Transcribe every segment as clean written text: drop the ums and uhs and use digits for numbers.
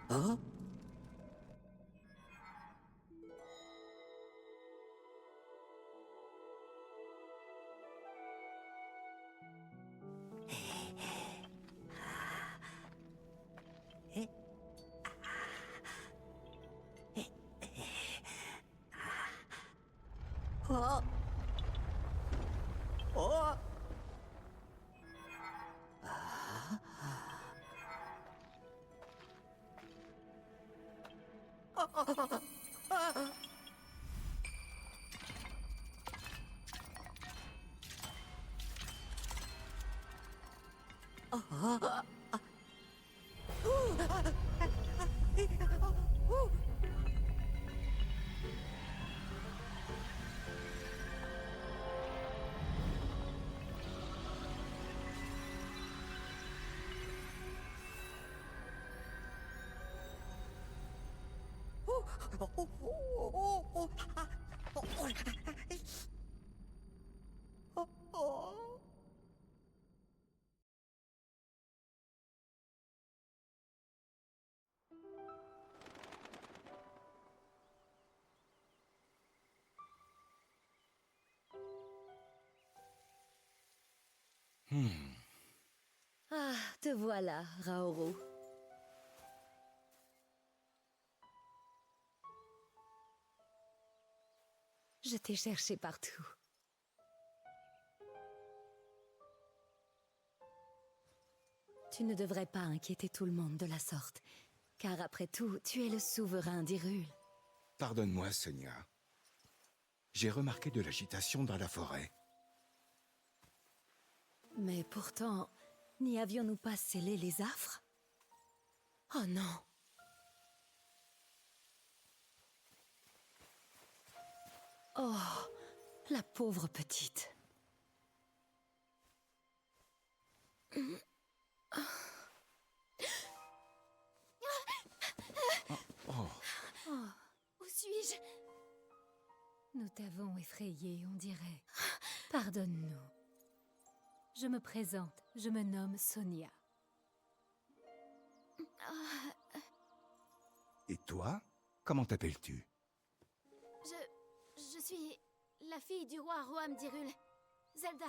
Hein? Oh! Oh! Ah, te voilà, Raoru. Je t'ai cherché partout. Tu ne devrais pas inquiéter tout le monde de la sorte, car après tout, tu es le souverain d'Hyrule. Pardonne-moi, Sonia. J'ai remarqué de l'agitation dans la forêt. Mais pourtant, n'y avions-nous pas scellé les affres? Oh non! Oh, la pauvre petite. Oh, Où suis-je? Nous t'avons effrayé, on dirait. Pardonne-nous. Je me présente, je me nomme Sonia. et toi? Comment t'appelles-tu? Je suis la fille du roi Roham d'Hyrule, Zelda.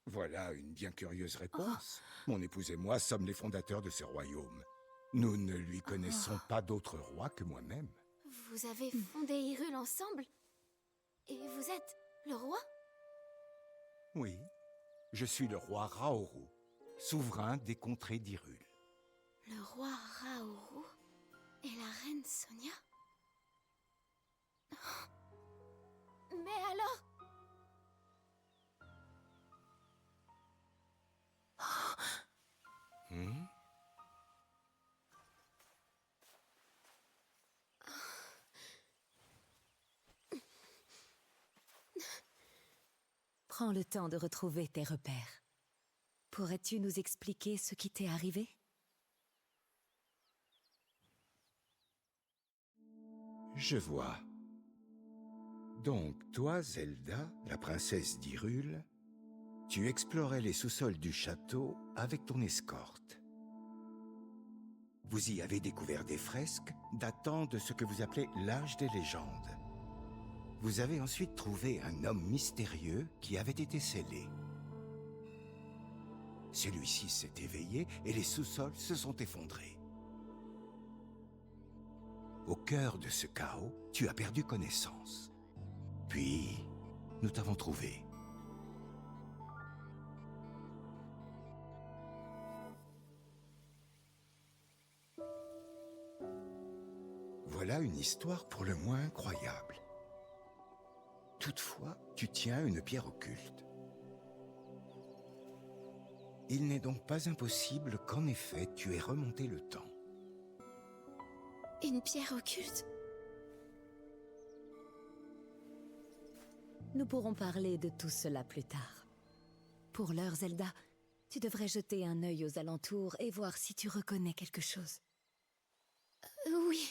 Voilà une bien curieuse réponse. Mon épouse et moi sommes les fondateurs de ce royaume. Nous ne lui connaissons pas d'autre roi que moi-même. Vous avez fondé Hyrule ensemble? Et vous êtes le roi? Oui, je suis le roi Raoru, souverain des contrées d'Hyrule. Le roi Raoru et la reine Sonia? Mais alors? Hmm? Prends le temps de retrouver tes repères. Pourrais-tu nous expliquer ce qui t'est arrivé? Je vois. Donc, toi, Zelda, la princesse d'Hyrule, tu explorais les sous-sols du château avec ton escorte. Vous y avez découvert des fresques datant de ce que vous appelez l'âge des légendes. Vous avez ensuite trouvé un homme mystérieux qui avait été scellé. Celui-ci s'est éveillé et les sous-sols se sont effondrés. Au cœur de ce chaos, tu as perdu connaissance. Puis, nous t'avons trouvé. Voilà une histoire pour le moins incroyable. Toutefois, tu tiens une pierre occulte. Il n'est donc pas impossible qu'en effet tu aies remonté le temps. Une pierre occulte? Nous pourrons parler de tout cela plus tard. Pour l'heure, Zelda, tu devrais jeter un œil aux alentours et voir si tu reconnais quelque chose. Oui.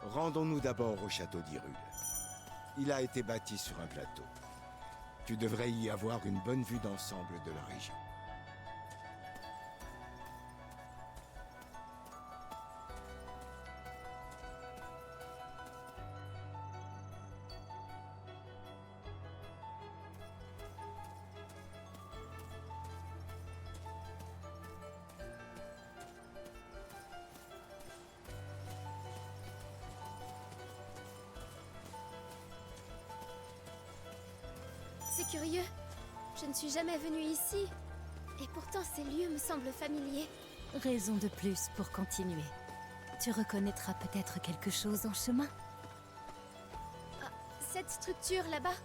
Rendons-nous d'abord au château d'Hyrule. Il a été bâti sur un plateau. Tu devrais y avoir une bonne vue d'ensemble de la région. C'est curieux. Je ne suis jamais venue ici. Et pourtant, ces lieux me semblent familiers. Raison de plus pour continuer. Tu reconnaîtras peut-être quelque chose en chemin. Ah, cette structure là-bas,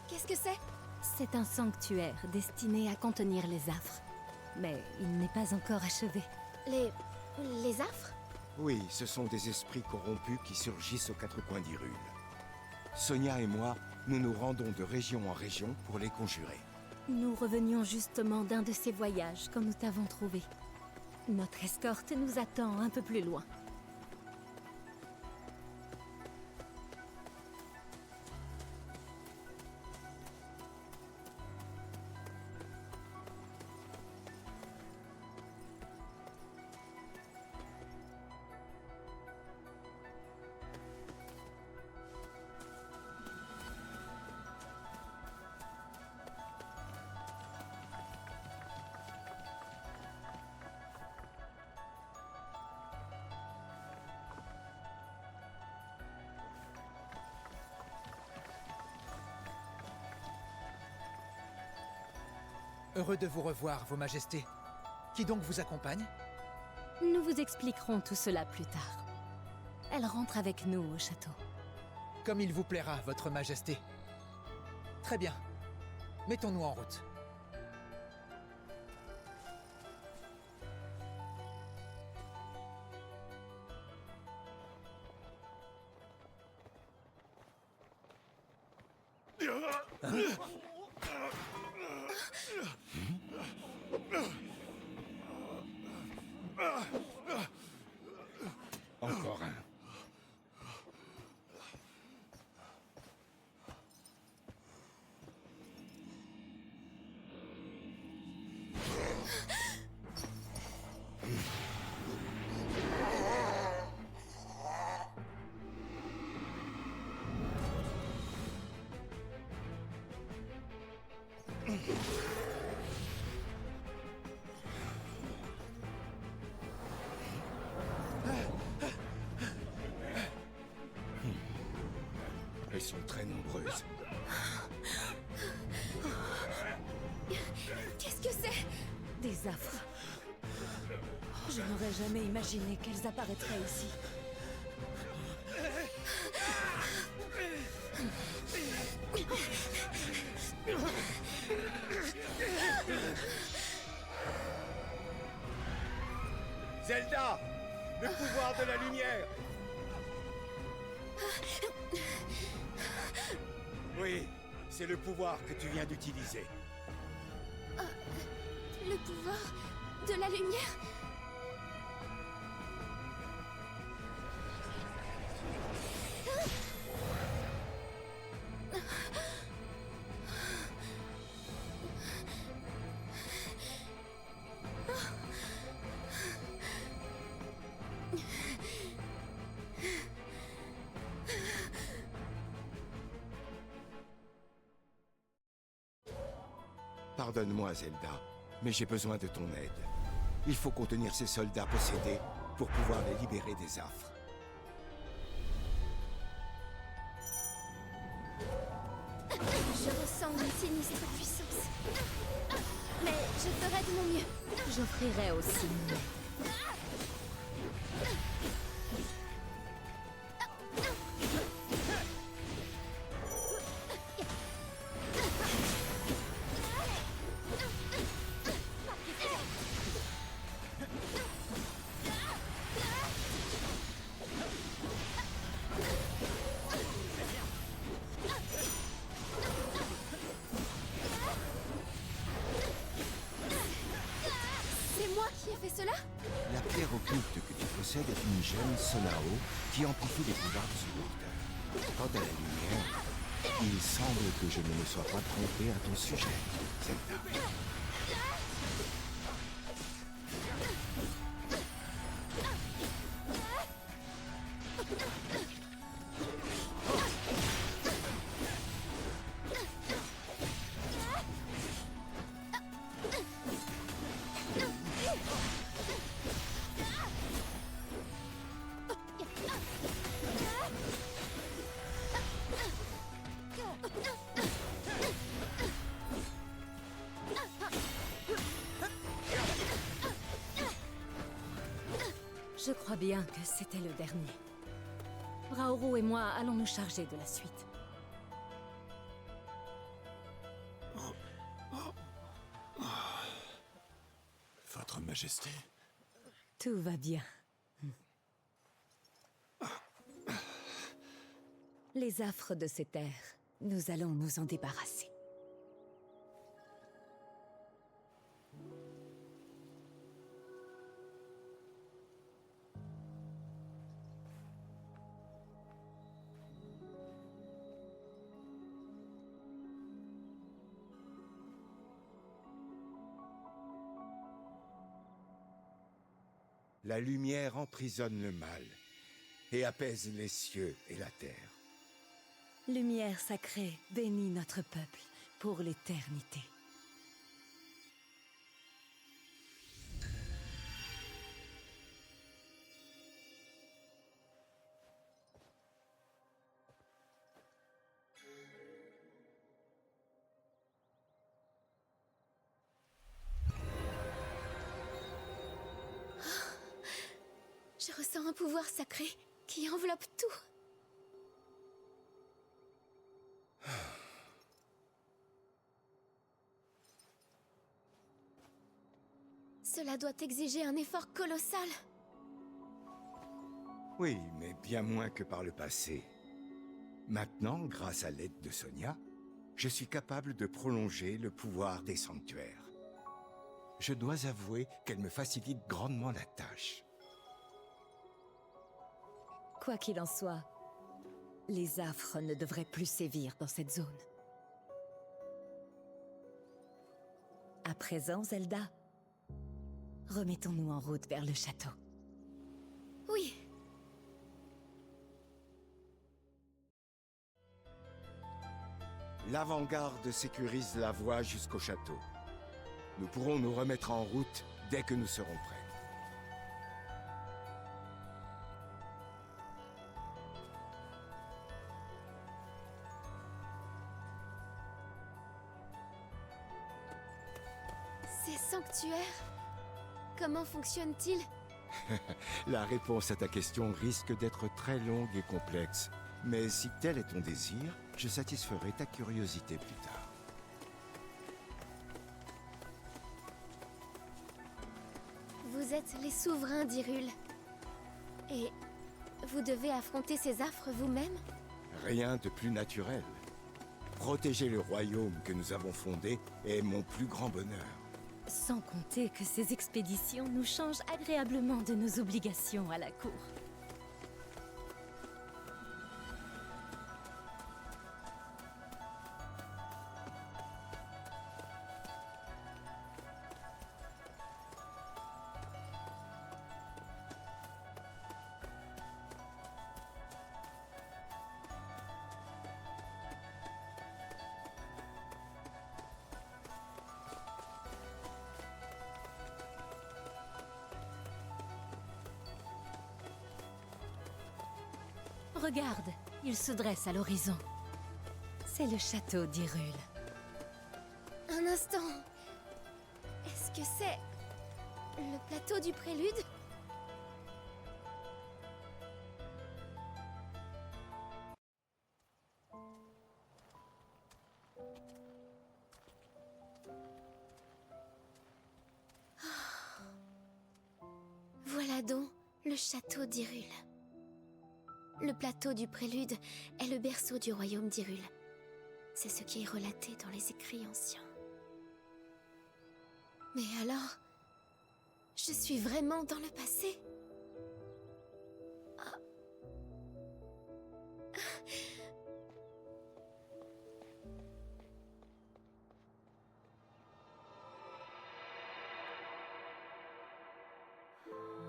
qu'est-ce que c'est? C'est un sanctuaire destiné à contenir les affres. Mais il n'est pas encore achevé. Les affres? Oui, ce sont des esprits corrompus qui surgissent aux quatre coins d'Hyrule. Sonia et moi, nous nous rendons de région en région pour les conjurer. Nous revenions justement d'un de ces voyages quand nous t'avons trouvé. Notre escorte nous attend un peu plus loin. Heureux de vous revoir, Vos Majestés. Qui donc vous accompagne? Nous vous expliquerons tout cela plus tard. Elle rentre avec nous au château. Comme il vous plaira, Votre Majesté. Très bien. Mettons-nous en route. Encore un. Elles sont très nombreuses. Qu'est-ce que c'est? Des affres. Je n'aurais jamais imaginé qu'elles apparaîtraient ici. Zelda! Le pouvoir de la lumière! Oui, c'est le pouvoir que tu viens d'utiliser. Le pouvoir de la lumière? Pardonne-moi, Zelda, mais j'ai besoin de ton aide. Il faut contenir ces soldats possédés pour pouvoir les libérer des affres. Je ressens une sinistre puissance. Mais je ferai de mon mieux. J'offrirai aussi mon aide. C'est moi qui ai fait cela? La pierre occulte que tu possèdes est une gemme Sonao qui amplifie les pouvoirs de ce porteur. Quant à la lumière, il semble que je ne me sois pas trompé à ton sujet, Zelda. Je crois bien que c'était le dernier. Raoru et moi allons nous charger de la suite. Votre Majesté. Tout va bien. Les affres de ces terres, nous allons nous en débarrasser. La lumière emprisonne le mal et apaise les cieux et la terre. Lumière sacrée, bénis notre peuple pour l'éternité. Je ressens un pouvoir sacré qui enveloppe tout. Cela doit exiger un effort colossal. Oui, mais bien moins que par le passé. Maintenant, grâce à l'aide de Sonia, je suis capable de prolonger le pouvoir des sanctuaires. Je dois avouer qu'elle me facilite grandement la tâche. Quoi qu'il en soit, les affres ne devraient plus sévir dans cette zone. À présent, Zelda, remettons-nous en route vers le château. Oui. L'avant-garde sécurise la voie jusqu'au château. Nous pourrons nous remettre en route dès que nous serons prêts. Ces sanctuaires, comment fonctionnent-ils? La réponse à ta question risque d'être très longue et complexe. Mais si tel est ton désir, je satisferai ta curiosité plus tard. Vous êtes les souverains d'Hyrule. Et vous devez affronter ces affres vous-même? Rien de plus naturel. Protéger le royaume que nous avons fondé est mon plus grand bonheur. Sans compter que ces expéditions nous changent agréablement de nos obligations à la cour. Regarde, il se dresse à l'horizon. C'est le château d'Hyrule. Un instant. Est-ce que c'est le plateau du prélude? Voilà donc le château d'Hyrule. Le plateau du prélude est le berceau du royaume d'Hyrule. C'est ce qui est relaté dans les écrits anciens. Mais alors, Je suis vraiment dans le passé.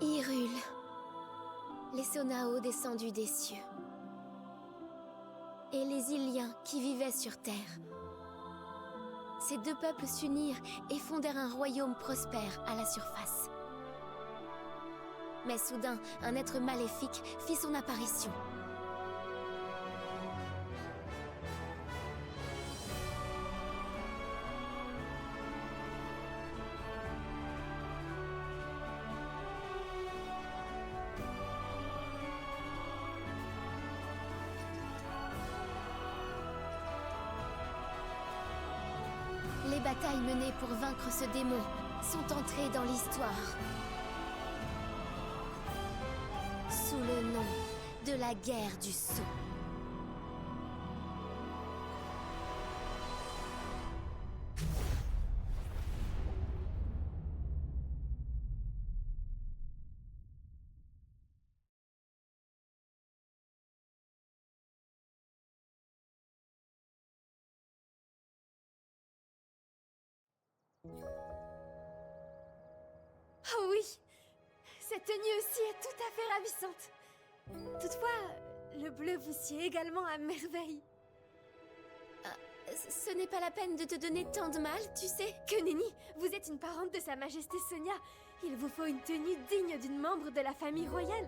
Hyrule. Les Sonao descendus des cieux. Et les Iliens qui vivaient sur Terre. Ces deux peuples s'unirent et fondèrent un royaume prospère à la surface. Mais soudain, un être maléfique fit son apparition. Les batailles menées pour vaincre ce démon sont entrées dans l'histoire. Sous le nom de la guerre du sceau. Oh oui! Cette tenue aussi est tout à fait ravissante. Toutefois, le bleu vous sied également à merveille. Ce n'est pas la peine de te donner tant de mal, tu sais. Que nenni, vous êtes une parente de Sa Majesté Sonia. Il vous faut une tenue digne d'une membre de la famille royale.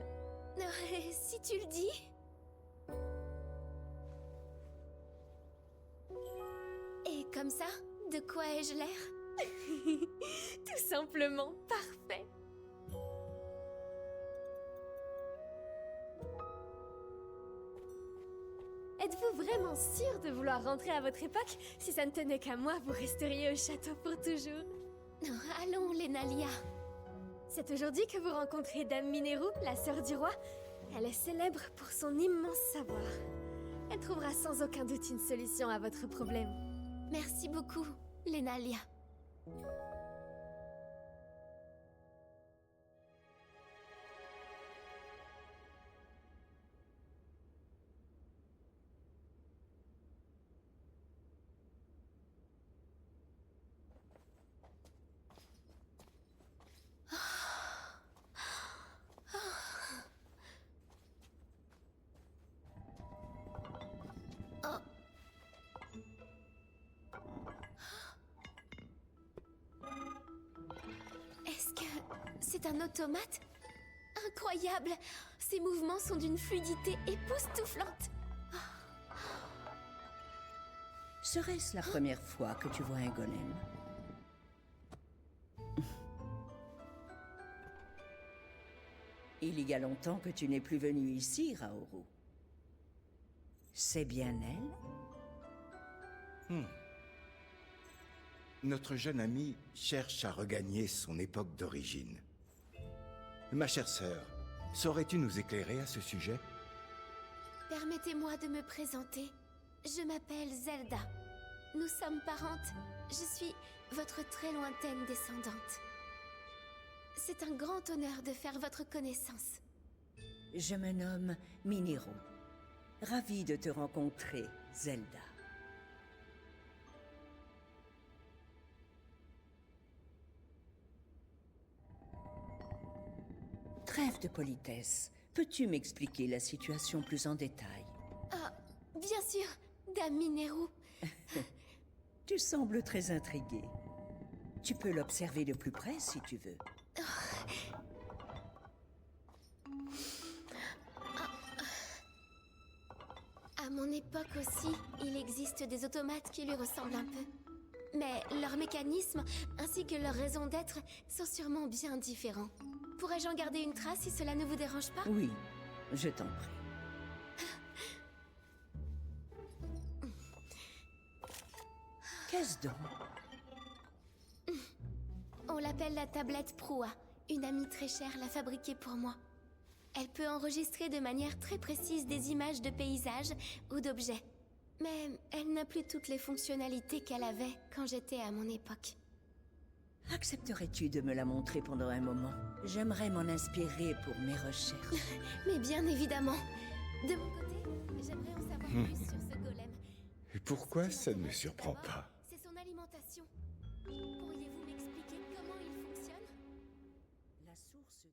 Si tu le dis. Et comme ça, de quoi ai-je l'air? Tout simplement parfait. Êtes-vous vraiment sûr de vouloir rentrer à votre époque? Si ça ne tenait qu'à moi, vous resteriez au château pour toujours. Allons, Lenalia. C'est aujourd'hui que vous rencontrez Dame Mineru, la sœur du roi. Elle est célèbre pour son immense savoir. Elle trouvera sans aucun doute une solution à votre problème. Merci beaucoup, Lenalia. Est-ce que c'est un automate? Incroyable! Ses mouvements sont d'une fluidité époustouflante. Serait-ce la première fois que tu vois un golem? Il y a longtemps que tu n'es plus venu ici, Raoru. C'est bien elle? Notre jeune ami cherche à regagner son époque d'origine. Ma chère sœur, saurais-tu nous éclairer à ce sujet? Permettez-moi de me présenter. Je m'appelle Zelda. Nous sommes parentes. Je suis votre très lointaine descendante. C'est un grand honneur de faire votre connaissance. Je me nomme Mineru. Ravie de te rencontrer, Zelda. Trêve de politesse. Peux-tu m'expliquer la situation plus en détail? Ah, bien sûr, Dame Mineru. Tu sembles très intriguée. Tu peux l'observer de plus près si tu veux. À mon époque aussi, il existe des automates qui lui ressemblent un peu. Mais leurs mécanismes, ainsi que leur raison d'être, sont sûrement bien différents. Pourrais-je en garder une trace si cela ne vous dérange pas? Oui, je t'en prie. Qu'est-ce donc? On l'appelle la tablette Proua. Une amie très chère l'a fabriquée pour moi. Elle peut enregistrer de manière très précise des images de paysages ou d'objets. Mais elle n'a plus toutes les fonctionnalités qu'elle avait quand j'étais à mon époque. Accepterais-tu de me la montrer pendant un moment? J'aimerais m'en inspirer pour mes recherches. Mais bien évidemment. De mon côté, j'aimerais en savoir plus sur ce golem. Et pourquoi ça ne me surprend pas? C'est son alimentation. Pourriez-vous m'expliquer comment il fonctionne? La source...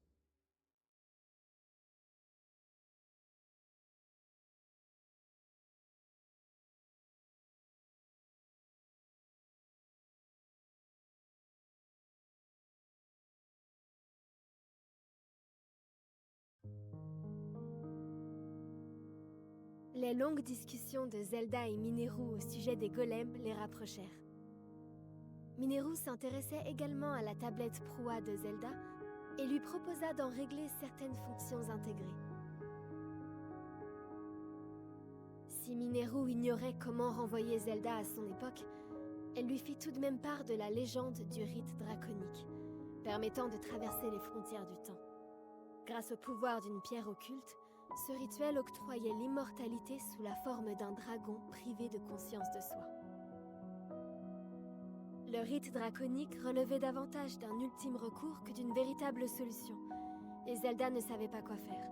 Les longues discussions de Zelda et Mineru au sujet des golems les rapprochèrent. Mineru s'intéressait également à la tablette proie de Zelda et lui proposa d'en régler certaines fonctions intégrées. Si Mineru ignorait comment renvoyer Zelda à son époque, elle lui fit tout de même part de la légende du rite draconique, permettant de traverser les frontières du temps. Grâce au pouvoir d'une pierre occulte, ce rituel octroyait l'immortalité sous la forme d'un dragon privé de conscience de soi. Le rite draconique relevait davantage d'un ultime recours que d'une véritable solution, et Zelda ne savait pas quoi faire.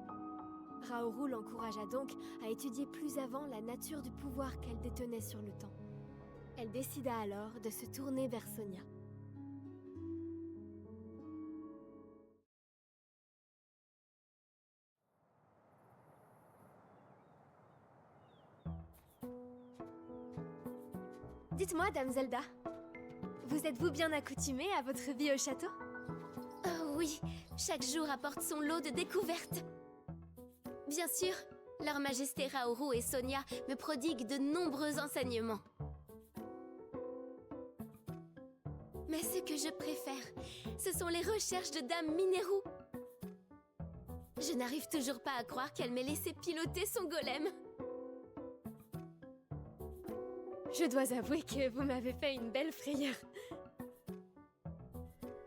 Raoru l'encouragea donc à étudier plus avant la nature du pouvoir qu'elle détenait sur le temps. Elle décida alors de se tourner vers Sonia. Dites-moi, Dame Zelda, vous êtes-vous bien accoutumée à votre vie au château? Oh oui, chaque jour apporte son lot de découvertes. Bien sûr, Leur Majesté Raoru et Sonia me prodiguent de nombreux enseignements. Mais ce que je préfère, ce sont les recherches de Dame Mineru. Je n'arrive toujours pas à croire qu'elle m'ait laissé piloter son golem. Je dois avouer que vous m'avez fait une belle frayeur.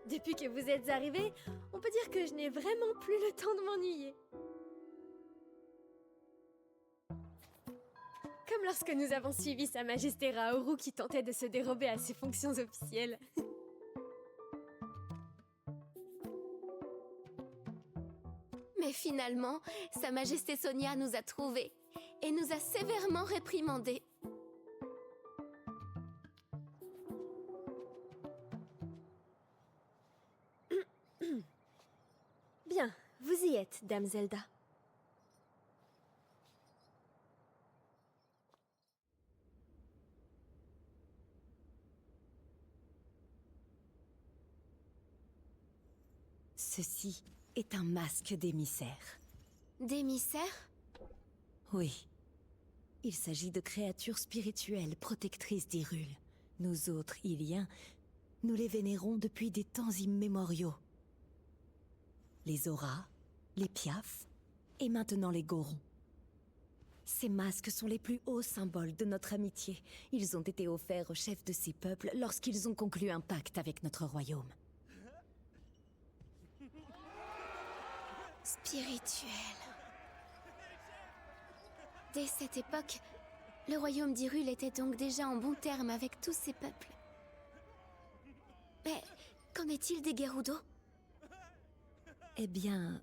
Depuis que vous êtes arrivé, on peut dire que je n'ai vraiment plus le temps de m'ennuyer. Comme lorsque nous avons suivi Sa Majesté Raoru qui tentait de se dérober à ses fonctions officielles. Mais finalement, Sa Majesté Sonia nous a trouvés et nous a sévèrement réprimandés. Bien, vous y êtes, Dame Zelda. Ceci est un masque d'émissaire. D'émissaire? Oui. Il s'agit de créatures spirituelles protectrices d'Hyrule. Nous autres Hyliens, nous les vénérons depuis des temps immémoriaux. Les Auras, les Piafs, et maintenant les Gorons. Ces masques sont les plus hauts symboles de notre amitié. Ils ont été offerts aux chefs de ces peuples lorsqu'ils ont conclu un pacte avec notre royaume. Spirituel. Dès cette époque, le royaume d'Hyrule était donc déjà en bons termes avec tous ces peuples. Mais qu'en est-il des Gerudo? Eh bien,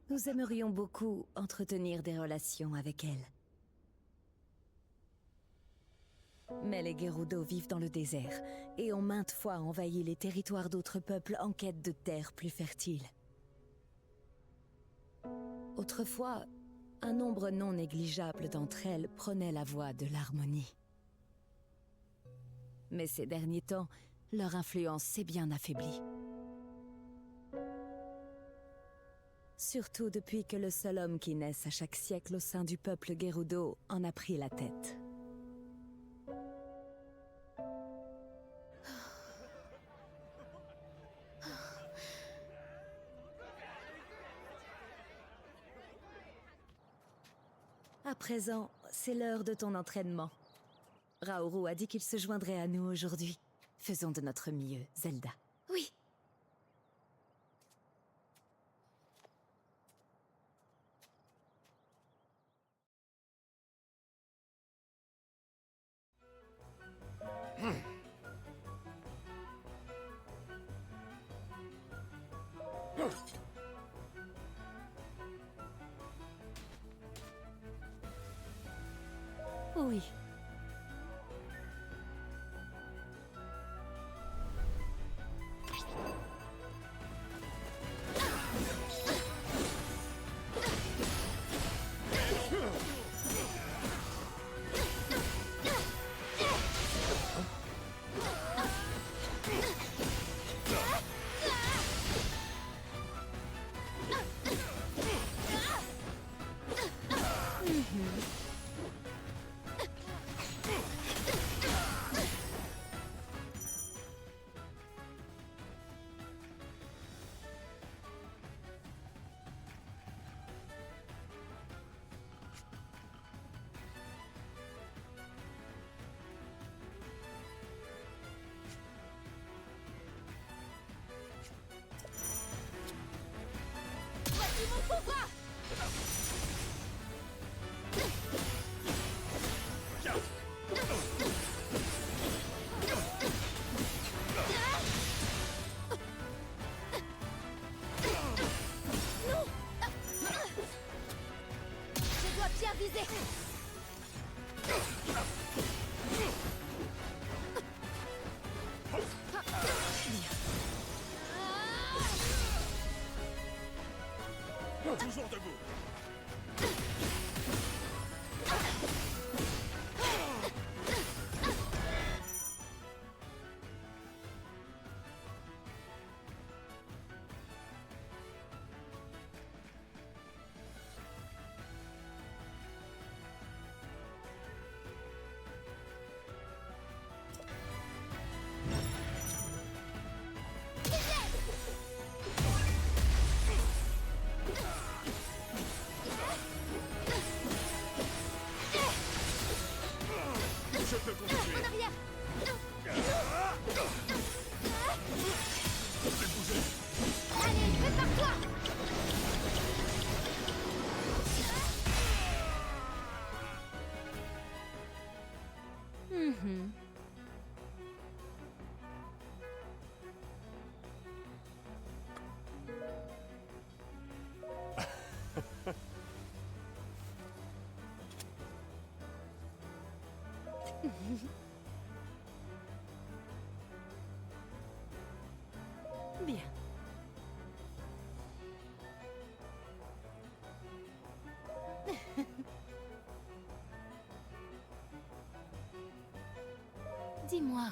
nous aimerions beaucoup entretenir des relations avec elles. Mais les Gerudo vivent dans le désert et ont maintes fois envahi les territoires d'autres peuples en quête de terres plus fertiles. Autrefois, un nombre non négligeable d'entre elles prenait la voie de l'harmonie. Mais ces derniers temps, leur influence s'est bien affaiblie. Surtout depuis que le seul homme qui naisse à chaque siècle au sein du peuple Gerudo en a pris la tête. À présent, c'est l'heure de ton entraînement. Raoru a dit qu'il se joindrait à nous aujourd'hui. Faisons de notre mieux, Zelda. Oui. Oui. Voici mon pouvoir! Non! Je dois bien viser! Toujours debout. Je peux continuer. En arrière! Fais bouger. Allez, prépare-toi! Mhm. Bien. Dis-moi.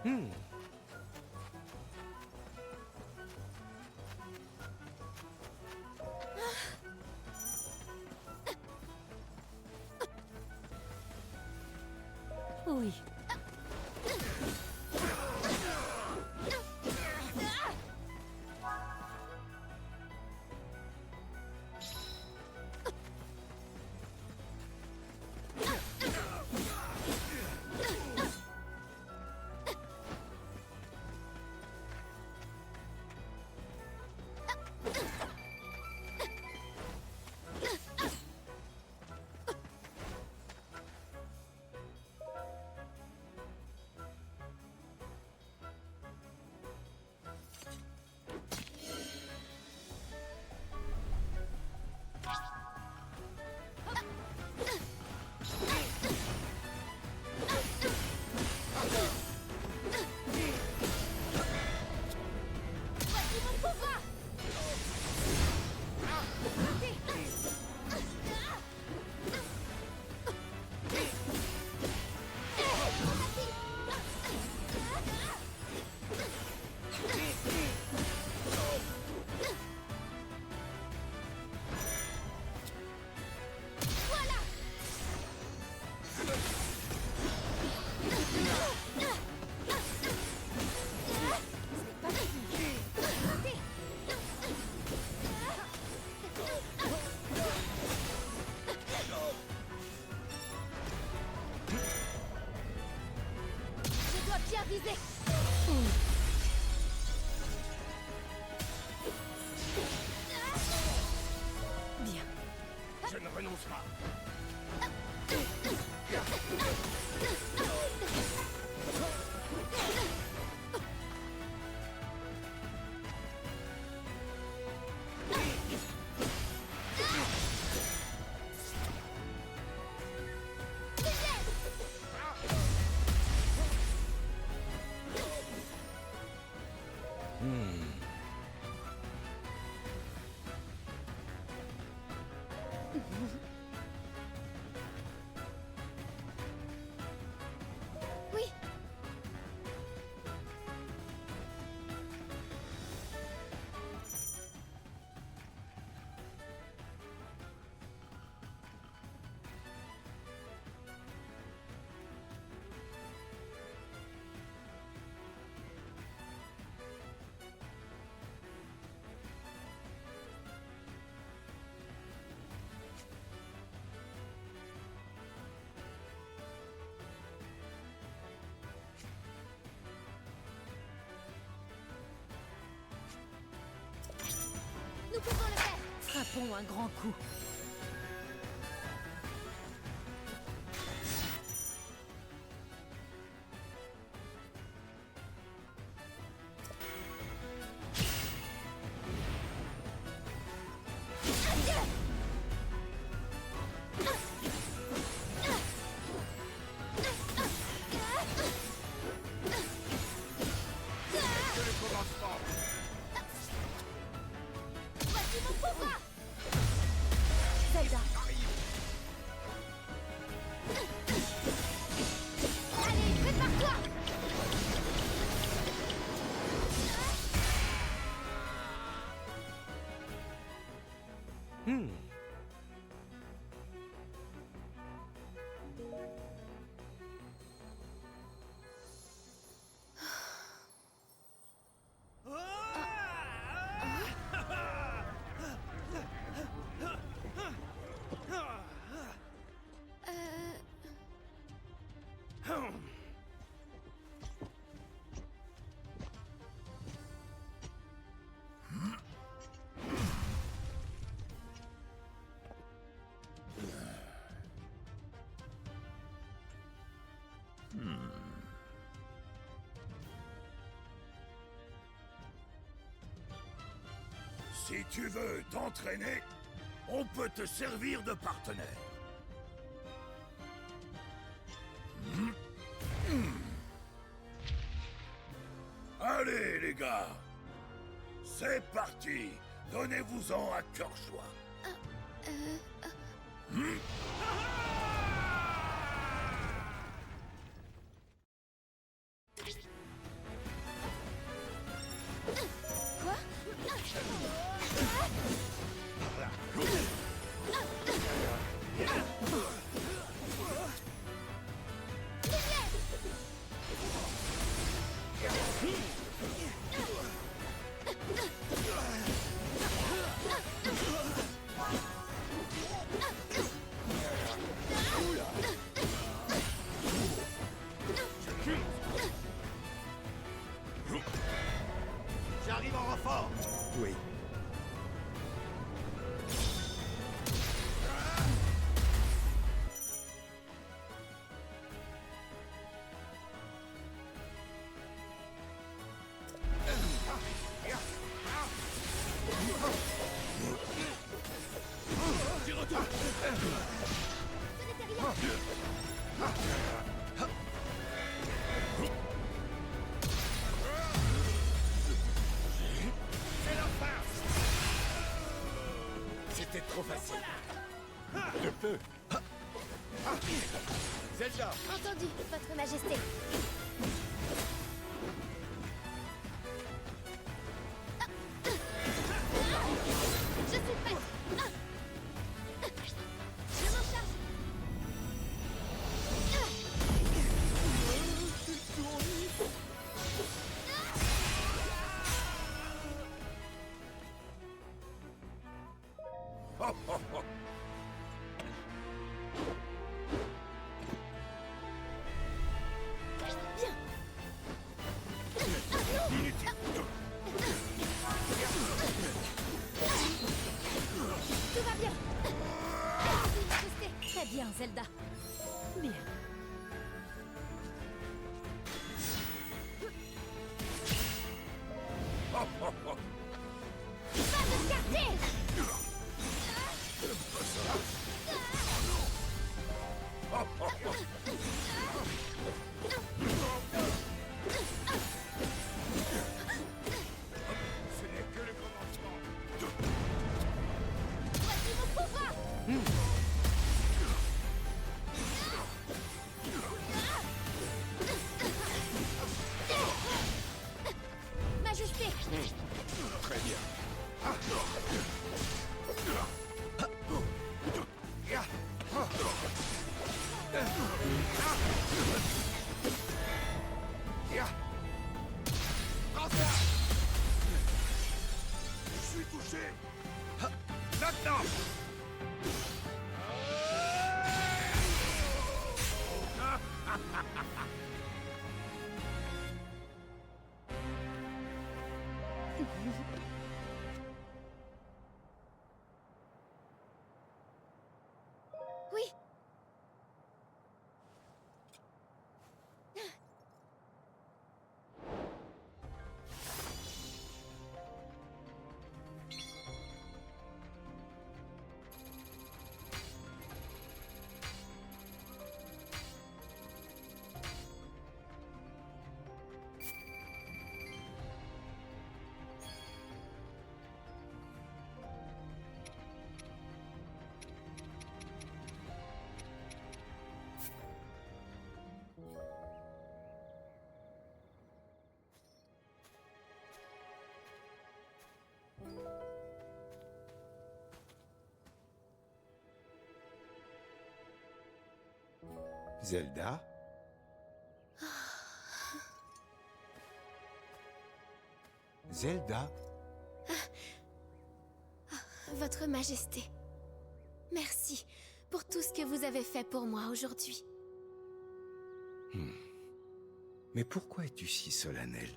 Oui. Bien visé. Bien. Je ne renonce pas. Oui. Nous pouvons le faire. Frappons un grand coup. Voici mon pouvoir. Zelda. Allez, prépare-toi. Si tu veux t'entraîner, on peut te servir de partenaire. Allez, les gars, c'est parti. Donnez-vous-en à cœur joie. Zelda! Entendu, Votre Majesté. Je suis prête. Je m'en charge. Tout va bien. Merci, Majesté. Très bien, Zelda. Bien. Pas de quartier. Ce n'est que le commencement. Voici mon pouvoir. Majesté. Très bien. Prends ça. Je suis touché. Maintenant. Oui. Zelda? Zelda? Votre Majesté. Merci pour tout ce que vous avez fait pour moi aujourd'hui. Mais pourquoi es-tu si solennel?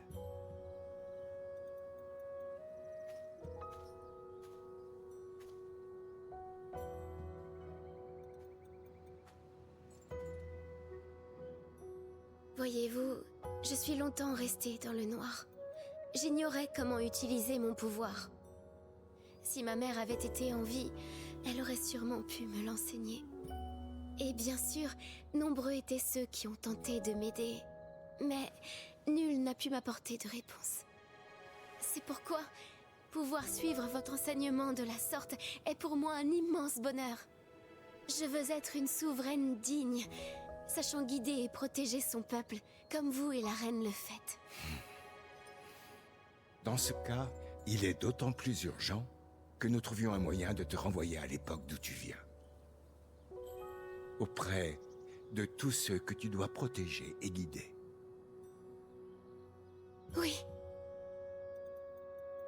Voyez-vous, je suis longtemps restée dans le noir. J'ignorais comment utiliser mon pouvoir. Si ma mère avait été en vie, elle aurait sûrement pu me l'enseigner. Et bien sûr, nombreux étaient ceux qui ont tenté de m'aider. Mais nul n'a pu m'apporter de réponse. C'est pourquoi pouvoir suivre votre enseignement de la sorte est pour moi un immense bonheur. Je veux être une souveraine digne, sachant guider et protéger son peuple, comme vous et la reine le faites. Dans ce cas, il est d'autant plus urgent que nous trouvions un moyen de te renvoyer à l'époque d'où tu viens. Auprès de tous ceux que tu dois protéger et guider. Oui,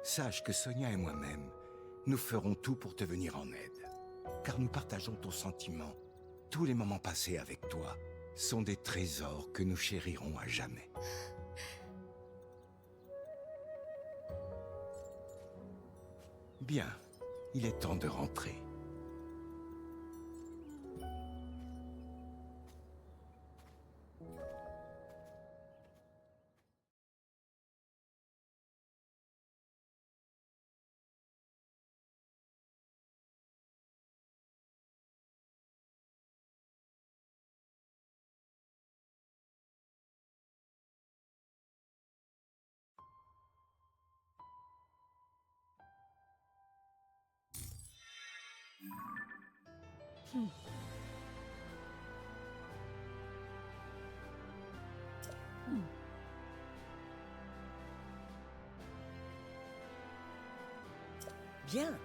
Sache que Sonia et moi-même, nous ferons tout pour te venir en aide. Car nous partageons ton sentiment. Tous les moments passés avec toi sont des trésors que nous chérirons à jamais. Bien, il est temps de rentrer. bien.